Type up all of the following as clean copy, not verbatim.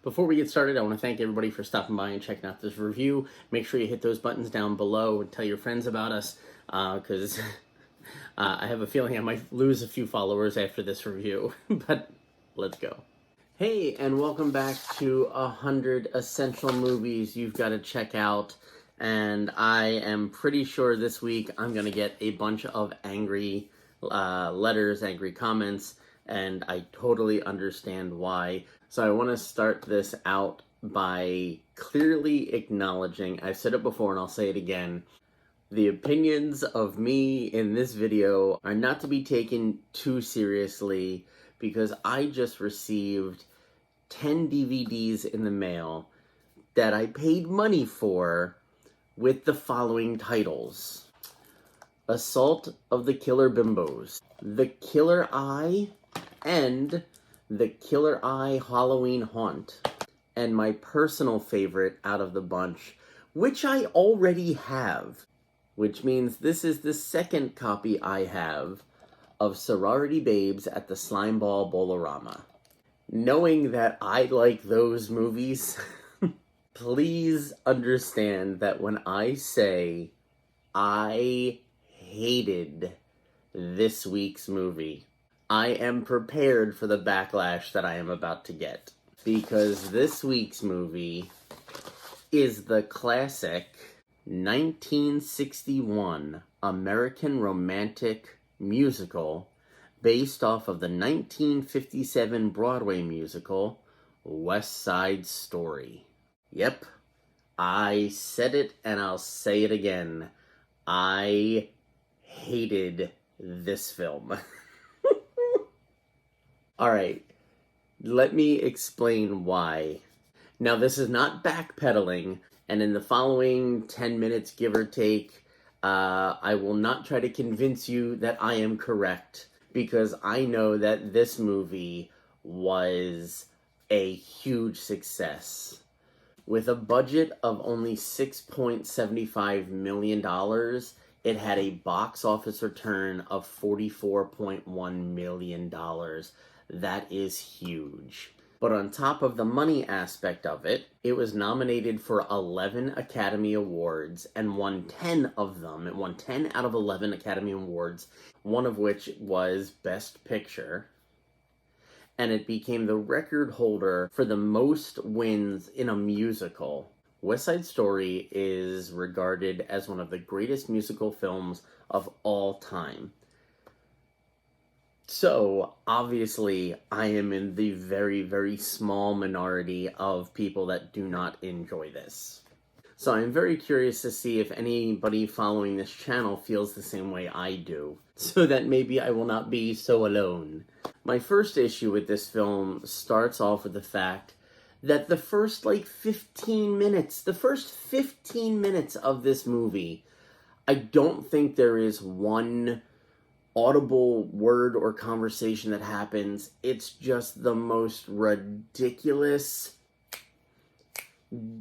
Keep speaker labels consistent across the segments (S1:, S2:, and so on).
S1: Before we get started, I want to thank everybody for stopping by and checking out this review. Make sure you hit those buttons down below and tell your friends about us, because I have a feeling I might lose a few followers after this review, but let's go. Hey, and welcome back to 100 Essential Movies You've Got to Check Out, and I am pretty sure this week I'm going to get a bunch of angry letters, angry comments, and I totally understand why. So I want to start this out by clearly acknowledging, I've said it before and I'll say it again, the opinions of me in this video are not to be taken too seriously because I just received 10 DVDs in the mail that I paid money for with the following titles: Assault of the Killer Bimbos, The Killer Eye, and The Killer Eye Halloween Haunt. And my personal favorite out of the bunch, which I already have, which means this is the second copy I have of Sorority Babes at the Slimeball Bolorama. Knowing that I like those movies, please understand that when I say I hated this week's movie, I am prepared for the backlash that I am about to get. Because this week's movie is the classic 1961 American romantic musical based off of the 1957 Broadway musical West Side Story. Yep, I said it and I'll say it again. I hated this film. Alright, let me explain why. Now, this is not backpedaling, and in the following 10 minutes, give or take, I will not try to convince you that I am correct, because I know that this movie was a huge success. With a budget of only $6.75 million, it had a box office return of $44.1 million. That is huge. But on top of the money aspect of it, it was nominated for 11 Academy Awards and won 10 of them. It won 10 out of 11 Academy Awards, one of which was Best Picture. And it became the record holder for the most wins in a musical. West Side Story is regarded as one of the greatest musical films of all time. So, obviously, I am in the very, very small minority of people that do not enjoy this. So I'm very curious to see if anybody following this channel feels the same way I do, so that maybe I will not be so alone. My first issue with this film starts off with the fact that the first 15 minutes of this movie, I don't think there is one audible word or conversation that happens. It's just the most ridiculous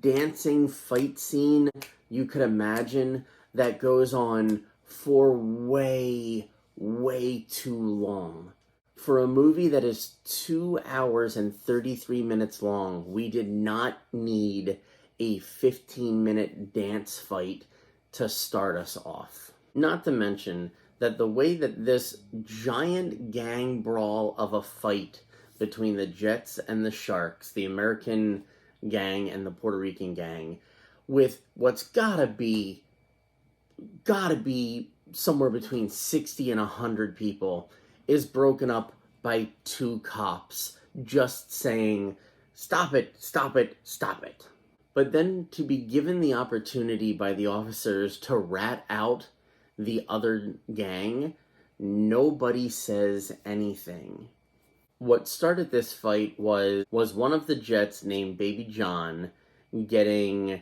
S1: dancing fight scene you could imagine that goes on for way, way too long. For a movie that is 2 hours and 33 minutes long, we did not need a 15-minute dance fight to start us off. Not to mention that the way that this giant gang brawl of a fight between the Jets and the Sharks, the American gang and the Puerto Rican gang, with what's gotta be somewhere between 60 and 100 people, is broken up by 2 cops just saying, "Stop it, stop it, stop it." But then to be given the opportunity by the officers to rat out the other gang, nobody says anything. What started this fight was one of the Jets named Baby John getting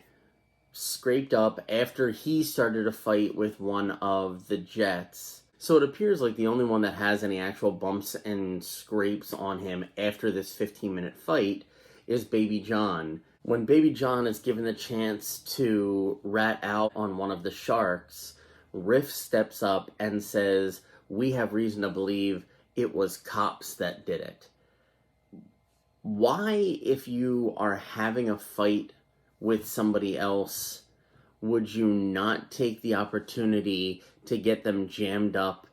S1: scraped up after he started a fight with one of the Jets. So it appears like the only one that has any actual bumps and scrapes on him after this 15-minute fight is Baby John. When Baby John is given the chance to rat out on one of the Sharks, Riff steps up and says, "We have reason to believe it was cops that did it." Why, if you are having a fight with somebody else, would you not take the opportunity to get them jammed up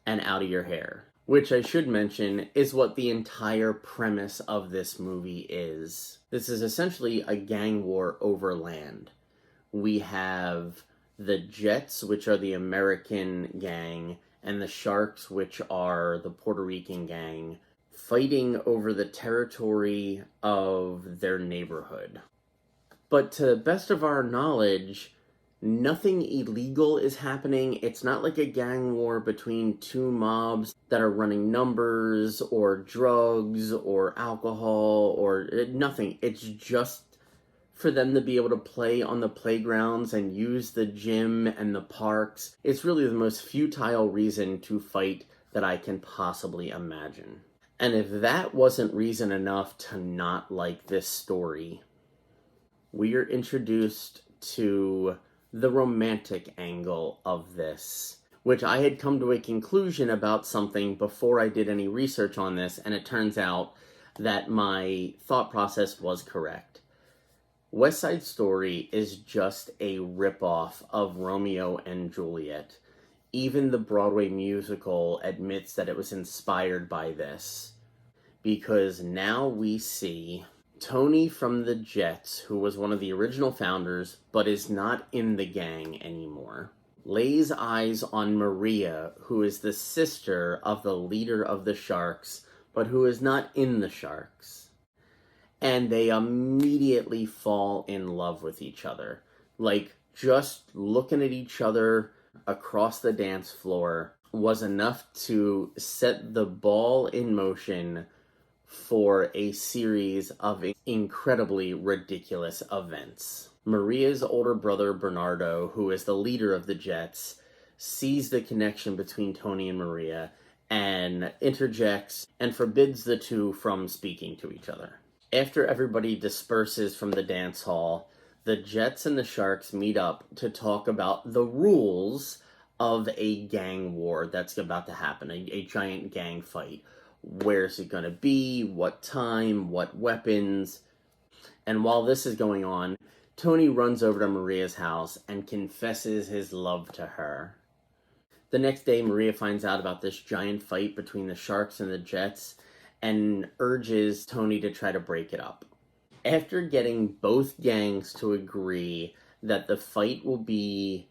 S1: and out of your hair? Which I should mention is what the entire premise of this movie is. This is essentially a gang war over land. We have the Jets, which are the American gang, and the Sharks, which are the Puerto Rican gang, fighting over the territory of their neighborhood. But to the best of our knowledge, nothing illegal is happening. It's not like a gang war between two mobs that are running numbers or drugs or alcohol or nothing. It's just for them to be able to play on the playgrounds and use the gym and the parks. It's really the most futile reason to fight that I can possibly imagine. And if that wasn't reason enough to not like this story, we are introduced to the romantic angle of this, which I had come to a conclusion about something before I did any research on this, and it turns out that my thought process was correct. West Side Story is just a ripoff of Romeo and Juliet. Even the Broadway musical admits that it was inspired by this, because now we see Tony from the Jets, who was one of the original founders, but is not in the gang anymore, lays eyes on Maria, who is the sister of the leader of the Sharks, but who is not in the Sharks. And they immediately fall in love with each other. Like, just looking at each other across the dance floor was enough to set the ball in motion for a series of incredibly ridiculous events. Maria's older brother, Bernardo, who is the leader of the Jets, sees the connection between Tony and Maria and interjects and forbids the two from speaking to each other. After everybody disperses from the dance hall, the Jets and the Sharks meet up to talk about the rules of a gang war that's about to happen, a giant gang fight. Where's it going to be? What time? What weapons? And while this is going on, Tony runs over to Maria's house and confesses his love to her. The next day, Maria finds out about this giant fight between the Sharks and the Jets and urges Tony to try to break it up. After getting both gangs to agree that the fight will be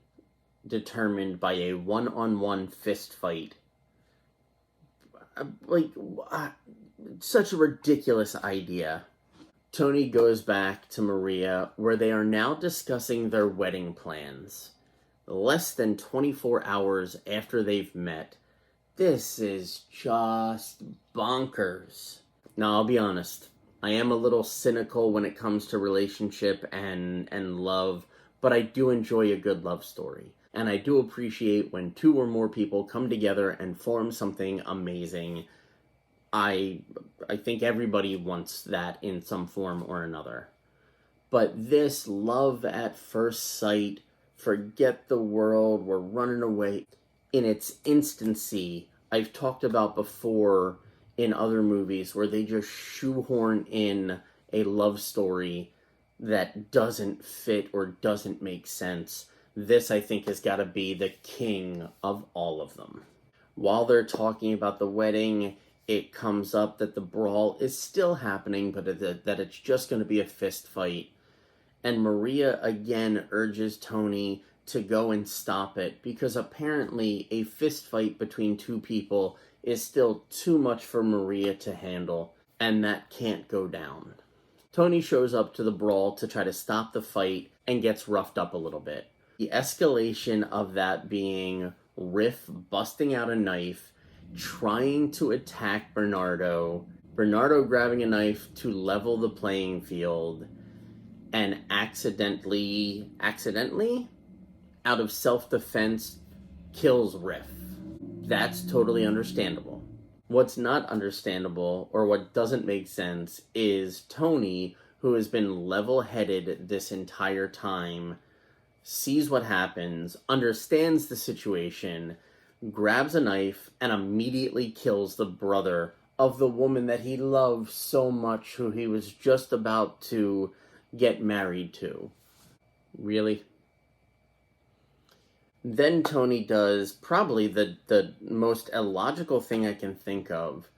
S1: determined by a one-on-one fist fight, such a ridiculous idea, Tony goes back to Maria, where they are now discussing their wedding plans. Less than 24 hours after they've met. This is just bonkers. Now, I'll be honest. I am a little cynical when it comes to relationship and love, but I do enjoy a good love story. And I do appreciate when two or more people come together and form something amazing. I think everybody wants that in some form or another. But this love at first sight, forget the world, we're running away, in its instancy, I've talked about before in other movies where they just shoehorn in a love story that doesn't fit or doesn't make sense. This, I think, has got to be the king of all of them. While they're talking about the wedding, it comes up that the brawl is still happening, but that it's just going to be a fist fight. And Maria again urges Tony to go and stop it, because apparently a fist fight between two people is still too much for Maria to handle, and that can't go down. Tony shows up to the brawl to try to stop the fight and gets roughed up a little bit. The escalation of that being Riff busting out a knife, trying to attack Bernardo grabbing a knife to level the playing field, and accidentally, out of self-defense, kills Riff. That's totally understandable. What's not understandable, or what doesn't make sense, is Tony, who has been level-headed this entire time, sees what happens, understands the situation, grabs a knife, and immediately kills the brother of the woman that he loved so much, who he was just about to get married to. Really? Then Tony does probably the most illogical thing I can think of.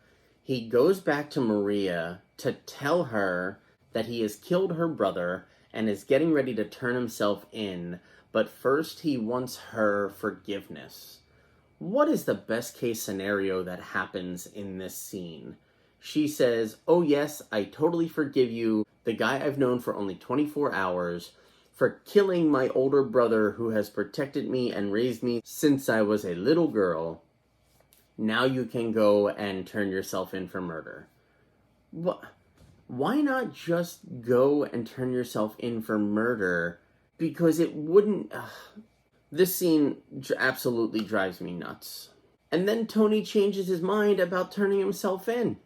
S1: He goes back to Maria to tell her that he has killed her brother and is getting ready to turn himself in, but first he wants her forgiveness. What is the best case scenario that happens in this scene? She says, "Oh yes, I totally forgive you, the guy I've known for only 24 hours, for killing my older brother who has protected me and raised me since I was a little girl. Now you can go and turn yourself in for murder." Why not just go and turn yourself in for murder? Because it wouldn't... This scene absolutely drives me nuts. And then Tony changes his mind about turning himself in.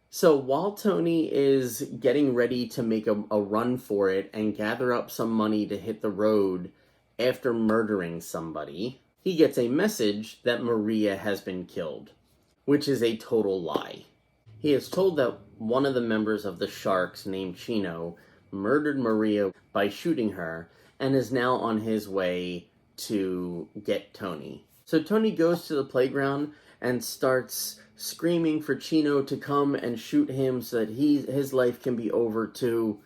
S1: So while Tony is getting ready to make a run for it and gather up some money to hit the road after murdering somebody, he gets a message that Maria has been killed, which is a total lie. He is told that one of the members of the Sharks, named Chino, murdered Maria by shooting her and is now on his way to get Tony. So Tony goes to the playground and starts screaming for Chino to come and shoot him so that his life can be over too.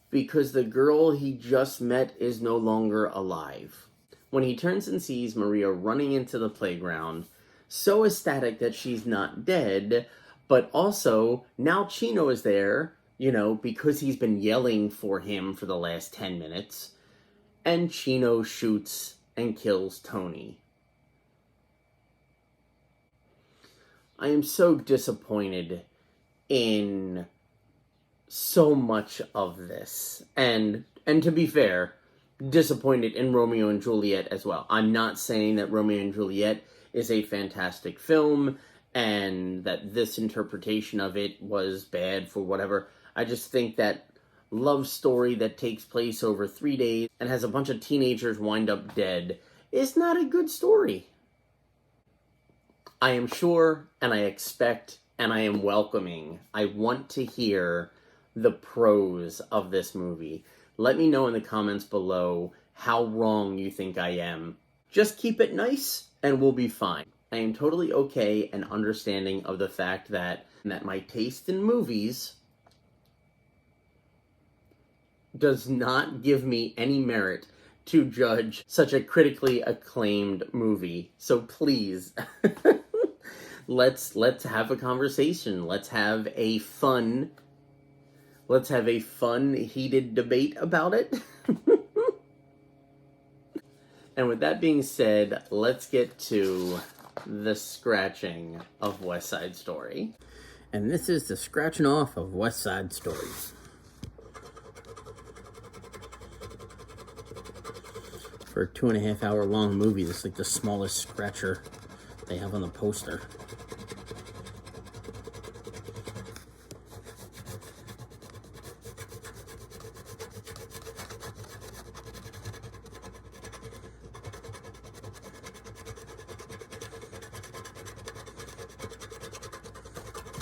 S1: Because the girl he just met is no longer alive. When he turns and sees Maria running into the playground, so ecstatic that she's not dead, but also now Chino is there, because he's been yelling for him for the last 10 minutes, and Chino shoots and kills Tony. I am so disappointed in so much of this. And to be fair, disappointed in Romeo and Juliet as well. I'm not saying that Romeo and Juliet is a fantastic film and that this interpretation of it was bad for whatever. I just think that love story that takes place over 3 days and has a bunch of teenagers wind up dead is not a good story. I am sure, and I expect, and I am welcoming. I want to hear the pros of this movie. Let me know in the comments below how wrong you think I am. Just keep it nice, and we'll be fine. I am totally okay and understanding of the fact that my taste in movies does not give me any merit to judge such a critically acclaimed movie. So please, let's have a conversation. Let's have a fun, heated debate about it. And with that being said, let's get to the scratching of West Side Story. And this is the scratching off of West Side Story. For a 2.5 hour long movie, this is like the smallest scratcher they have on the poster.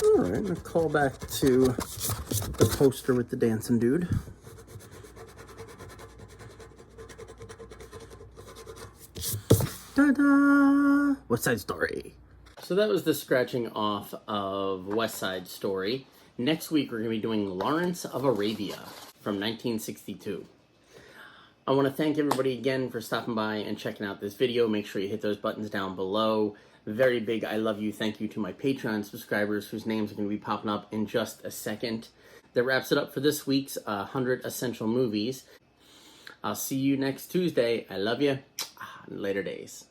S1: Alright, a call back to the poster with the dancing dude. Ta-da! West Side Story. So that was the scratching off of West Side Story. Next week we're going to be doing Lawrence of Arabia from 1962. I want to thank everybody again for stopping by and checking out this video. Make sure you hit those buttons down below. Very big I love you, thank you to my Patreon subscribers whose names are going to be popping up in just a second. That wraps it up for this week's 100 Essential Movies. I'll see you next Tuesday. I love you. Later days.